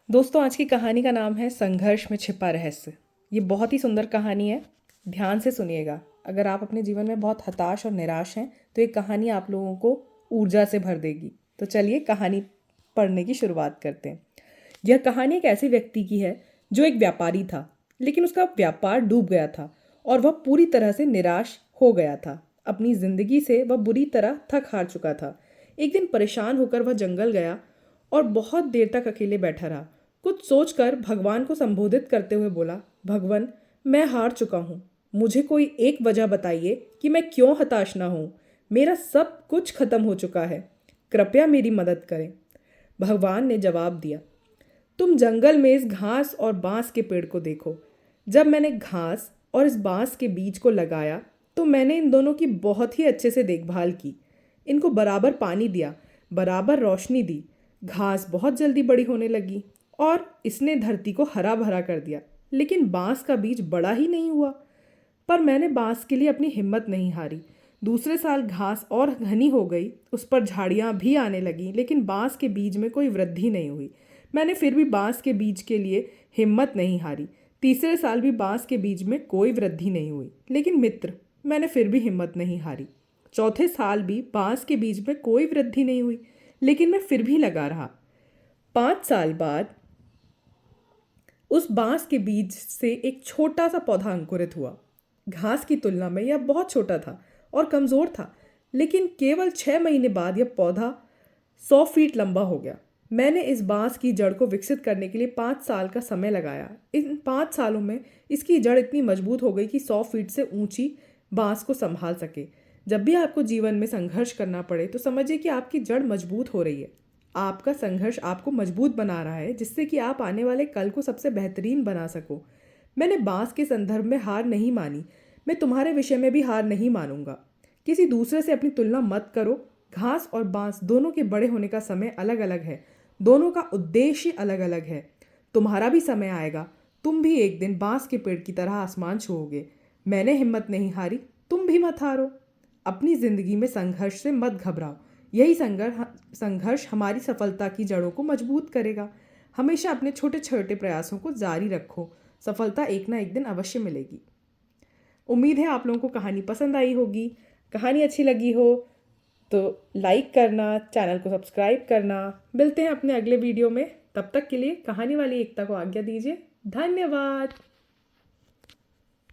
दोस्तों, आज की कहानी का नाम है संघर्ष में छिपा रहस्य। ये बहुत ही सुंदर कहानी है। ध्यान से सुनिएगा। अगर आप अपने जीवन में बहुत हताश और निराश हैं तो ये कहानी आप लोगों को ऊर्जा से भर देगी। तो चलिए कहानी पढ़ने की शुरुआत करते हैं। यह कहानी एक ऐसे व्यक्ति की है जो एक व्यापारी था, लेकिन उसका व्यापार डूब गया था और वह पूरी तरह से निराश हो गया था। अपनी जिंदगी से वह बुरी तरह थक हार चुका था। एक दिन परेशान होकर वह जंगल गया और बहुत देर तक अकेले बैठा रहा। कुछ सोचकर भगवान को संबोधित करते हुए बोला, भगवान, मैं हार चुका हूँ। मुझे कोई एक वजह बताइए कि मैं क्यों हताश ना हूँ। मेरा सब कुछ खत्म हो चुका है। कृपया मेरी मदद करें। भगवान ने जवाब दिया, तुम जंगल में इस घास और बांस के पेड़ को देखो। जब मैंने घास और इस बांस के बीज को लगाया तो मैंने इन दोनों की बहुत ही अच्छे से देखभाल की। इनको बराबर पानी दिया, बराबर रोशनी दी। घास बहुत जल्दी बड़ी होने लगी और इसने धरती को हरा भरा कर दिया। लेकिन बांस का बीज बड़ा ही नहीं हुआ। पर मैंने बांस के लिए अपनी हिम्मत नहीं हारी। दूसरे साल घास और घनी हो गई, उस पर झाड़ियाँ भी आने लगीं, लेकिन बांस के बीज में कोई वृद्धि नहीं हुई। मैंने फिर भी बांस के बीज के लिए हिम्मत नहीं हारी। तीसरे साल भी बांस के बीज में कोई वृद्धि नहीं हुई, लेकिन मित्र, मैंने फिर भी हिम्मत नहीं हारी। चौथे साल भी बांस के बीज में कोई वृद्धि नहीं हुई, लेकिन मैं फिर भी लगा रहा। 5 साल बाद उस बांस के बीज से एक छोटा सा पौधा अंकुरित हुआ। घास की तुलना में यह बहुत छोटा था और कमज़ोर था, लेकिन केवल 6 महीने बाद यह पौधा 100 फीट लंबा हो गया। मैंने इस बांस की जड़ को विकसित करने के लिए 5 साल का समय लगाया। इन 5 सालों में इसकी जड़ इतनी मजबूत हो गई कि 100 फीट से ऊंची बांस को संभाल सके। जब भी आपको जीवन में संघर्ष करना पड़े तो समझिए कि आपकी जड़ मजबूत हो रही है। आपका संघर्ष आपको मजबूत बना रहा है, जिससे कि आप आने वाले कल को सबसे बेहतरीन बना सको। मैंने बांस के संदर्भ में हार नहीं मानी। मैं तुम्हारे विषय में भी हार नहीं मानूंगा। किसी दूसरे से अपनी तुलना मत करो। घास और बांस दोनों के बड़े होने का समय अलग अलग है। दोनों का उद्देश्य अलग अलग है। तुम्हारा भी समय आएगा। तुम भी एक दिन बांस के पेड़ की तरह आसमान छूओगे। मैंने हिम्मत नहीं हारी, तुम भी मत हारो। अपनी जिंदगी में संघर्ष से मत घबराओ। यही संघर्ष हमारी सफलता की जड़ों को मजबूत करेगा। हमेशा अपने छोटे छोटे प्रयासों को जारी रखो। सफलता एक ना एक दिन अवश्य मिलेगी। उम्मीद है आप लोगों को कहानी पसंद आई होगी। कहानी अच्छी लगी हो तो लाइक करना, चैनल को सब्सक्राइब करना। मिलते हैं अपने अगले वीडियो में। तब तक के लिए कहानी वाली एकता को आज्ञा दीजिए। धन्यवाद।